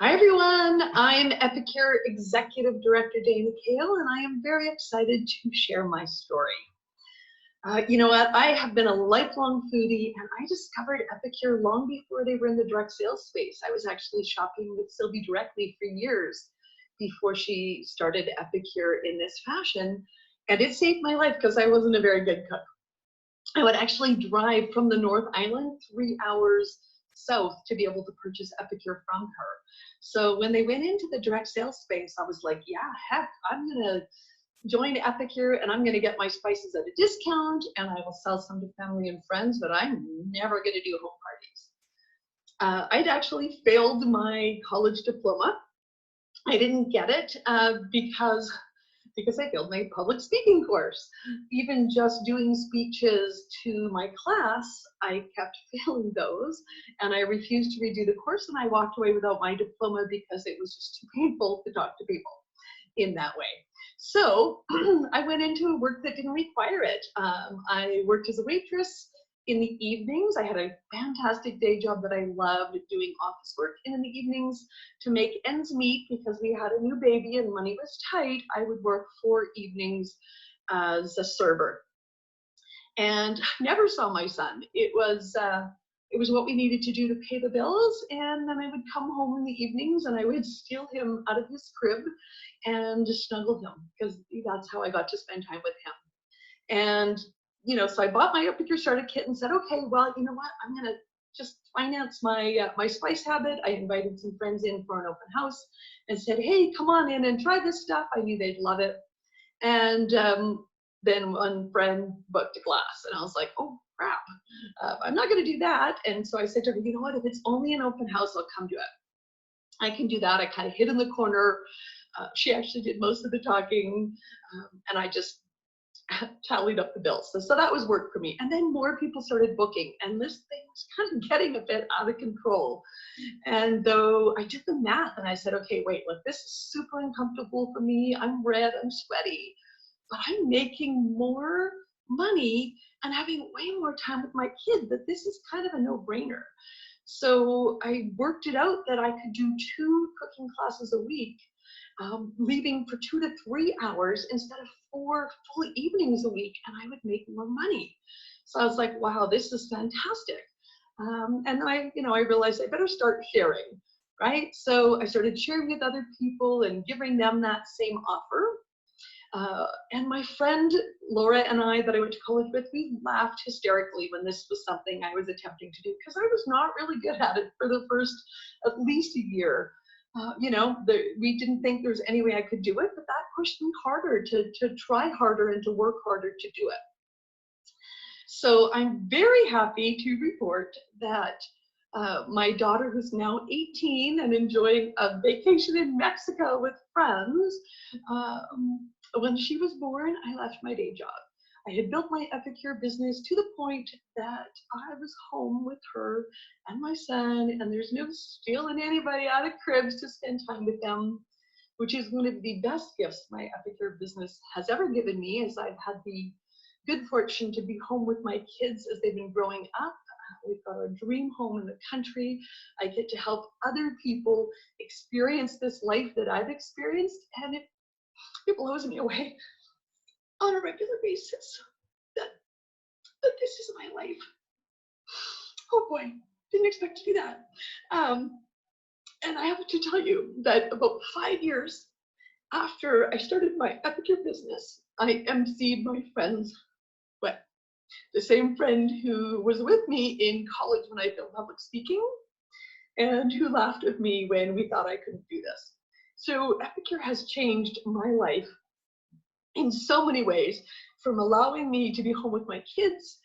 Hi everyone, I'm Epicure Executive Director Dana Kale, and I am very excited to share my story. You know what, I have been a lifelong foodie, and I discovered Epicure long before they were in the direct sales space. I was actually shopping with Sylvie directly for years before she started Epicure in this fashion, and it saved my life because I wasn't a very good cook. I would actually drive from the North Island 3 hours south to be able to purchase Epicure from her. So when they went into the direct sales space, I was like, yeah, heck, I'm gonna join Epicure and I'm gonna get my spices at a discount and I will sell some to family and friends, but I'm never gonna do home parties. I'd actually failed my college diploma. I didn't get it because I failed my public speaking course. Even just doing speeches to my class, I kept failing those, and I refused to redo the course, and I walked away without my diploma because it was just too painful to talk to people in that way. So I went into work that didn't require it. I worked as a waitress in the evenings. I had a fantastic day job that I loved, doing office work. And in the evenings, to make ends meet, because we had a new baby and money was tight, I would work 4 evenings as a server. And never saw my son. It was what we needed to do to pay the bills. And then I would come home in the evenings and I would steal him out of his crib and just snuggle him, because that's how I got to spend time with him. And so I bought my Epicure starter kit and said, okay, well, you know what? I'm gonna just finance my my spice habit. I invited some friends in for an open house and said, hey, come on in and try this stuff. I knew they'd love it. And then one friend booked a class, and I was like, oh crap, I'm not gonna do that. And so I said to her, you know what? If it's only an open house, I'll come to it. I can do that. I kind of hid in the corner. She actually did most of the talking, and I just tallied up the bills. So that was work for me. And then more people started booking, and this thing was kind of getting a bit out of control. And though I did the math and I said, okay, wait, look, this is super uncomfortable for me. I'm red, I'm sweaty, but I'm making more money and having way more time with my kid, that this is kind of a no-brainer. So I worked it out that I could do 2 cooking classes a week, leaving for 2 to 3 hours instead of 4 full evenings a week, and I would make more money. So I was like, wow, this is fantastic. And I realized I better start sharing, right? So I started sharing with other people and giving them that same offer. And my friend Laura and I, that I went to college with, we laughed hysterically when this was something I was attempting to do, because I was not really good at it for the first at least a year. We didn't think there was any way I could do it, but that pushed me harder to try harder and to work harder to do it. So I'm very happy to report that my daughter, who's now 18 and enjoying a vacation in Mexico with friends, when she was born, I left my day job. I had built my Epicure business to the point that I was home with her and my son, and there's no stealing anybody out of cribs to spend time with them, which is one of the best gifts my Epicure business has ever given me, as I've had the good fortune to be home with my kids as they've been growing up. We've got our dream home in the country. I get to help other people experience this life that I've experienced, and it blows me away on a regular basis that this is my life. Oh boy, didn't expect to do that. And I have to tell you that about 5 years after I started my Epicure business, I emceed my friend's wedding. The same friend who was with me in college when I failed public speaking, and who laughed with me when we thought I couldn't do this. So Epicure has changed my life in so many ways, from allowing me to be home with my kids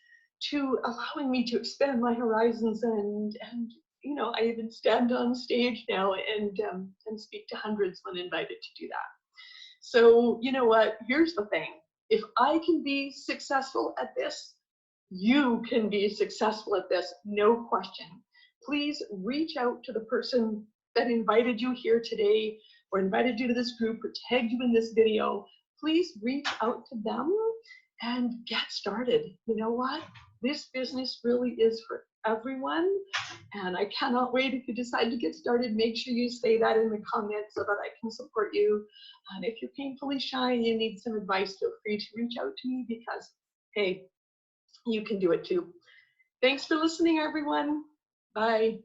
to allowing me to expand my horizons, and I even stand on stage now and speak to hundreds when invited to do that. So you know what? Here's the thing. If I can be successful at this, you can be successful at this, no question. Please reach out to the person that invited you here today, or invited you to this group, or tagged you in this video. Please reach out to them and get started. You know what? This business really is for everyone. And I cannot wait. If you decide to get started, make sure you say that in the comments so that I can support you. And if you're painfully shy and you need some advice, feel free to reach out to me, because, hey, you can do it too. Thanks for listening, everyone. Bye.